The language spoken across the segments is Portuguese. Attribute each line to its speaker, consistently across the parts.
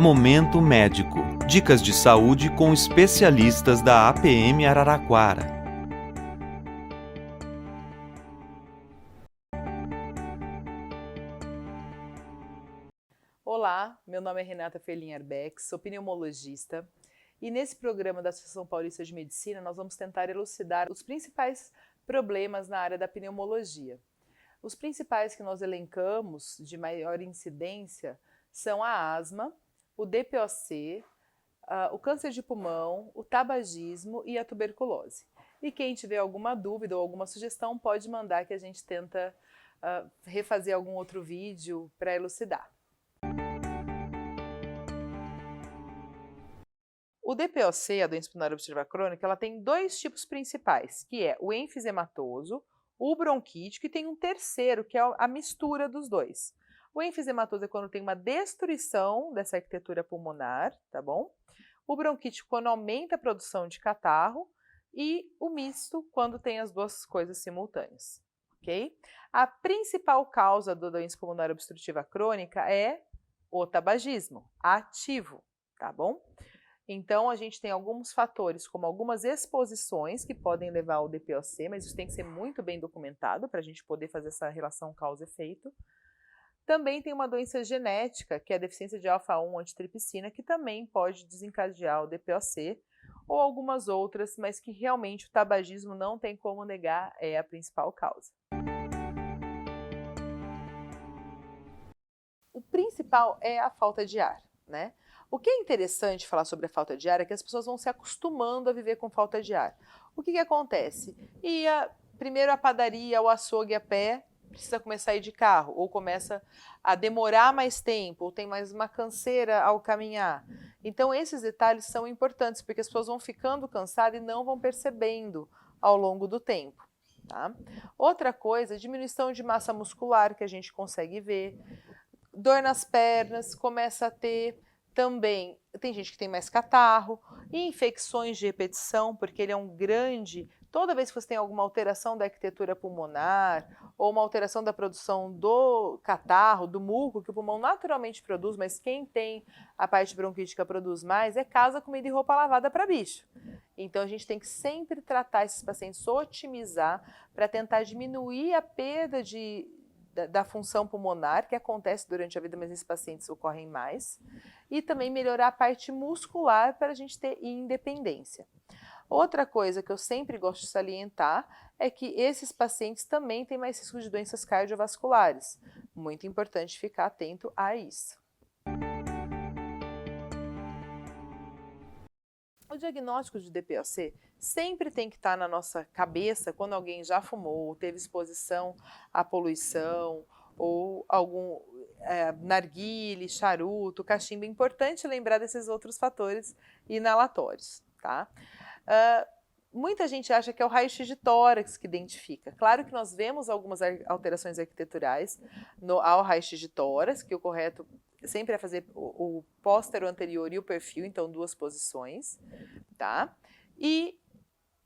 Speaker 1: Momento Médico. Dicas de saúde com especialistas da APM Araraquara.
Speaker 2: Olá, meu nome é Renata Ferlin Arbex, sou pneumologista e nesse programa da Associação Paulista de Medicina nós vamos tentar elucidar os principais problemas na área da pneumologia. Os principais que nós elencamos de maior incidência são a asma, o DPOC, o câncer de pulmão, o tabagismo e a tuberculose. E quem tiver alguma dúvida ou alguma sugestão pode mandar que a gente tenta refazer algum outro vídeo para elucidar. O DPOC, a doença pulmonar obstrutiva crônica, ela tem dois tipos principais, que é o enfisematoso, o bronquítico e tem um terceiro, que é a mistura dos dois. O enfisematoso é quando tem uma destruição dessa arquitetura pulmonar, tá bom? O bronquítico quando aumenta a produção de catarro e o misto quando tem as duas coisas simultâneas, ok? A principal causa da doença pulmonar obstrutiva crônica é o tabagismo ativo, tá bom? Então, a gente tem alguns fatores, como algumas exposições que podem levar ao DPOC, mas isso tem que ser muito bem documentado para a gente poder fazer essa relação causa-efeito. Também tem uma doença genética, que é a deficiência de alfa-1 antitripsina, que também pode desencadear o DPOC, ou algumas outras, mas que realmente o tabagismo não tem como negar, é a principal causa. O principal é a falta de ar, né? O que é interessante falar sobre a falta de ar é que as pessoas vão se acostumando a viver com falta de ar. O que acontece? Primeiro a padaria, o açougue a pé, precisa começar a ir de carro, ou começa a demorar mais tempo, ou tem mais uma canseira ao caminhar. Então esses detalhes são importantes, porque as pessoas vão ficando cansadas e não vão percebendo ao longo do tempo. Tá? Outra coisa, diminuição de massa muscular que a gente consegue ver, dor nas pernas, começa a ter também, tem gente que tem mais catarro, infecções de repetição, porque ele é um grande, toda vez que você tem alguma alteração da arquitetura pulmonar, ou uma alteração da produção do catarro, do muco, que o pulmão naturalmente produz, mas quem tem a parte bronquítica produz mais, é casa, comida e roupa lavada para bicho. Então a gente tem que sempre tratar esses pacientes, otimizar, para tentar diminuir a perda da função pulmonar, que acontece durante a vida, mas esses pacientes ocorrem mais, e também melhorar a parte muscular para a gente ter independência. Outra coisa que eu sempre gosto de salientar é que esses pacientes também têm mais risco de doenças cardiovasculares. Muito importante ficar atento a isso. O diagnóstico de DPOC sempre tem que estar na nossa cabeça quando alguém já fumou, teve exposição à poluição ou algum narguile, charuto, cachimbo. É importante lembrar desses outros fatores inalatórios, tá? Muita gente acha que é o raio-x de tórax que identifica. Claro que nós vemos algumas alterações arquiteturais ao raio-x de tórax, que o correto sempre é fazer o póstero anterior e o perfil, então 2 posições, tá?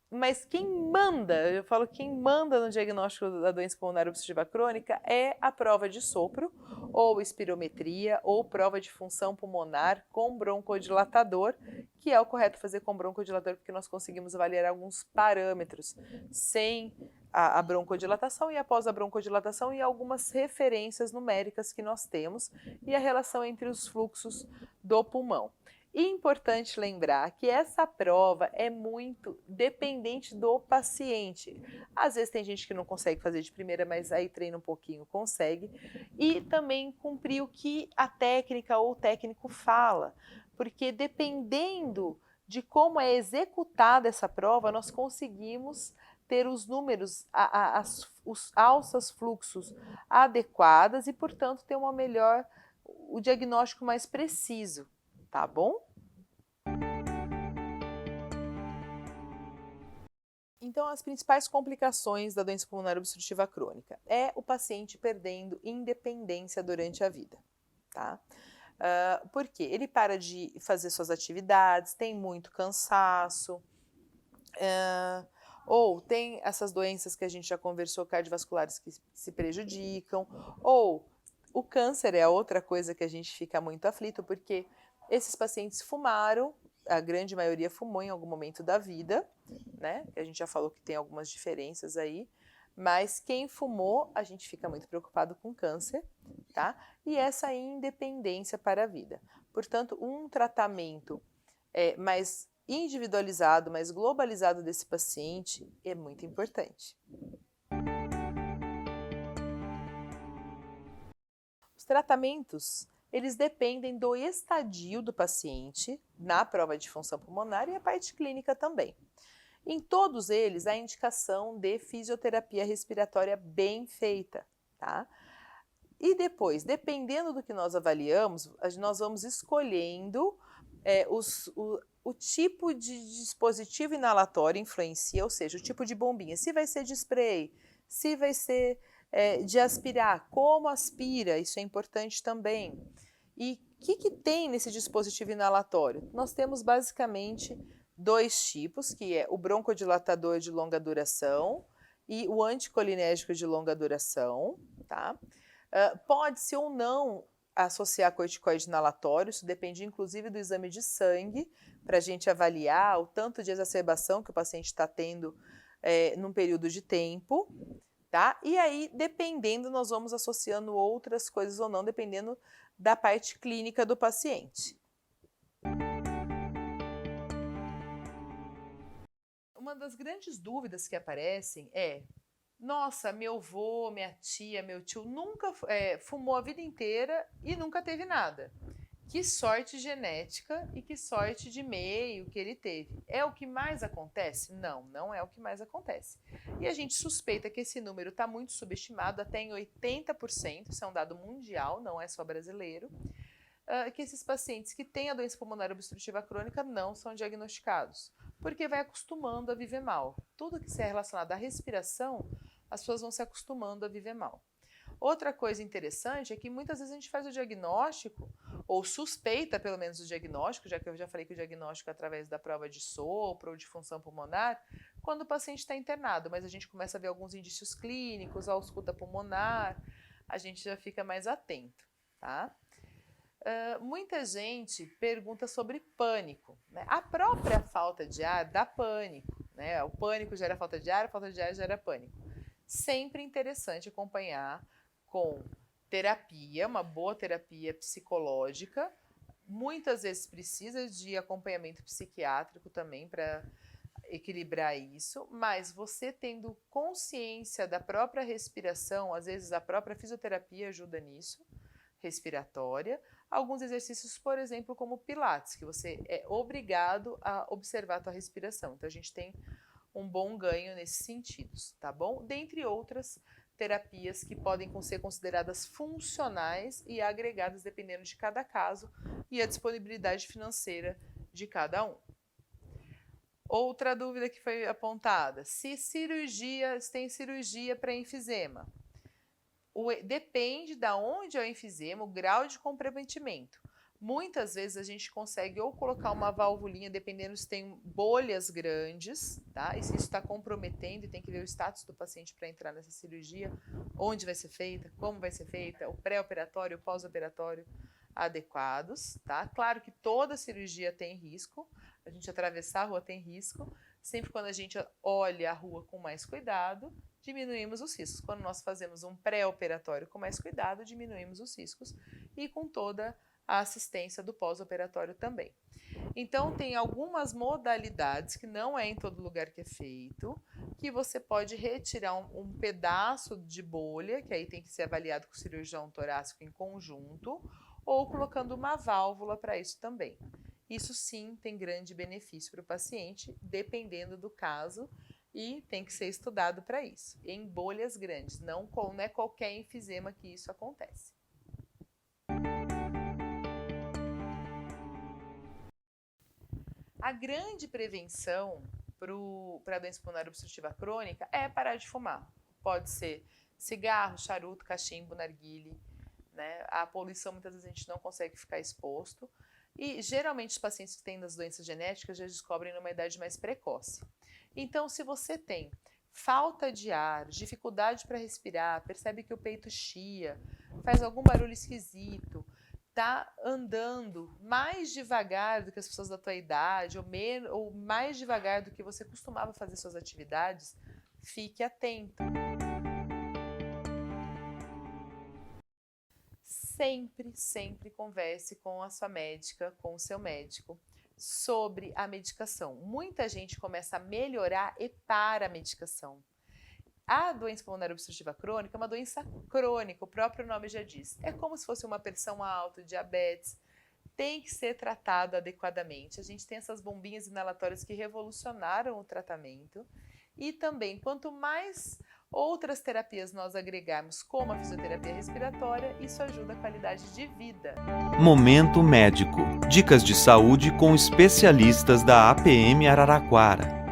Speaker 2: Mas quem manda, eu falo quem manda no diagnóstico da doença pulmonar obstrutiva crônica é a prova de sopro, ou espirometria, ou prova de função pulmonar com broncodilatador, que é o correto fazer com broncodilatador, porque nós conseguimos avaliar alguns parâmetros sem a broncodilatação e após a broncodilatação e algumas referências numéricas que nós temos e a relação entre os fluxos do pulmão. E é importante lembrar que essa prova é muito dependente do paciente. Às vezes tem gente que não consegue fazer de primeira, mas aí treina um pouquinho, consegue. E também cumprir o que a técnica ou o técnico fala, porque dependendo de como é executada essa prova, nós conseguimos ter os números, os alças fluxos adequadas e, portanto, ter o diagnóstico mais preciso, tá bom? Então, as principais complicações da doença pulmonar obstrutiva crônica é o paciente perdendo independência durante a vida, tá? Por quê? Ele para de fazer suas atividades, tem muito cansaço, ou tem essas doenças que a gente já conversou, cardiovasculares, que se prejudicam, ou o câncer é outra coisa que a gente fica muito aflito, porque Esses pacientes fumaram, a grande maioria fumou em algum momento da vida, né? A gente já falou que tem algumas diferenças aí, mas quem fumou, a gente fica muito preocupado com câncer, tá? E essa independência para a vida. Portanto, um tratamento mais individualizado, mais globalizado desse paciente é muito importante. Os tratamentos, eles dependem do estadio do paciente na prova de função pulmonar e a parte clínica também. Em todos eles, a indicação de fisioterapia respiratória bem feita, tá? E depois, dependendo do que nós avaliamos, nós vamos escolhendo o tipo de dispositivo inalatório influencia, ou seja, o tipo de bombinha, se vai ser de spray, se vai ser de aspirar, como aspira, isso é importante também. E o que tem nesse dispositivo inalatório? Nós temos basicamente dois tipos, que é o broncodilatador de longa duração e o anticolinérgico de longa duração, tá? Pode-se ou não associar corticoide inalatório, isso depende inclusive do exame de sangue, para a gente avaliar o tanto de exacerbação que o paciente está tendo num período de tempo, tá? E aí, dependendo, nós vamos associando outras coisas ou não, dependendo da parte clínica do paciente. Uma das grandes dúvidas que aparecem é: nossa, meu avô, minha tia, meu tio nunca fumou a vida inteira e nunca teve nada. Que sorte genética e que sorte de meio que ele teve. É o que mais acontece? Não, não é o que mais acontece. E a gente suspeita que esse número está muito subestimado, até em 80%, isso é um dado mundial, não é só brasileiro, que esses pacientes que têm a doença pulmonar obstrutiva crônica não são diagnosticados, porque vai acostumando a viver mal. Tudo que se é relacionado à respiração, as pessoas vão se acostumando a viver mal. Outra coisa interessante é que muitas vezes a gente faz o diagnóstico, ou suspeita pelo menos o diagnóstico, já que eu já falei que o diagnóstico é através da prova de sopro ou de função pulmonar, quando o paciente está internado, mas a gente começa a ver alguns indícios clínicos, a ausculta pulmonar, a gente já fica mais atento, tá? Muita gente pergunta sobre pânico, né? A própria falta de ar dá pânico, né? O pânico gera falta de ar, a falta de ar gera pânico. Sempre interessante acompanhar com terapia, uma boa terapia psicológica. Muitas vezes precisa de acompanhamento psiquiátrico também para equilibrar isso, mas você tendo consciência da própria respiração, às vezes a própria fisioterapia ajuda nisso, respiratória. Alguns exercícios, por exemplo, como Pilates, que você é obrigado a observar a tua respiração. Então a gente tem um bom ganho nesses sentidos, tá bom? Dentre outras terapias que podem ser consideradas funcionais e agregadas dependendo de cada caso e a disponibilidade financeira de cada um. Outra dúvida que foi apontada: se tem cirurgia para enfisema? Depende de onde é o enfisema, o grau de comprometimento. Muitas vezes a gente consegue ou colocar uma valvulinha, dependendo se tem bolhas grandes, tá? E se isso está comprometendo, e tem que ver o status do paciente para entrar nessa cirurgia, onde vai ser feita, como vai ser feita, o pré-operatório, o pós-operatório adequados, tá? Claro que toda cirurgia tem risco, a gente atravessar a rua tem risco, sempre quando a gente olha a rua com mais cuidado, diminuímos os riscos. Quando nós fazemos um pré-operatório com mais cuidado, diminuímos os riscos e com toda a assistência do pós-operatório também. Então, tem algumas modalidades, que não é em todo lugar que é feito, que você pode retirar um pedaço de bolha, que aí tem que ser avaliado com o cirurgião torácico em conjunto, ou colocando uma válvula para isso também. Isso sim tem grande benefício para o paciente, dependendo do caso, e tem que ser estudado para isso. Em bolhas grandes, não é qualquer enfisema que isso acontece. A grande prevenção para a doença pulmonar obstrutiva crônica é parar de fumar. Pode ser cigarro, charuto, cachimbo, narguile, né? A poluição muitas vezes a gente não consegue ficar exposto. E geralmente os pacientes que têm das doenças genéticas já descobrem numa idade mais precoce. Então, se você tem falta de ar, dificuldade para respirar, percebe que o peito chia, faz algum barulho esquisito, está andando mais devagar do que as pessoas da tua idade, ou mais devagar do que você costumava fazer suas atividades, fique atento. Sempre converse com a sua médica, com o seu médico, sobre a medicação. Muita gente começa a melhorar e para a medicação. A doença pulmonar obstrutiva crônica é uma doença crônica, o próprio nome já diz. É como se fosse uma pressão alta, diabetes, tem que ser tratado adequadamente. A gente tem essas bombinhas inalatórias que revolucionaram o tratamento e também, quanto mais outras terapias nós agregarmos, como a fisioterapia respiratória, isso ajuda a qualidade de vida.
Speaker 1: Momento Médico. Dicas de saúde com especialistas da APM Araraquara.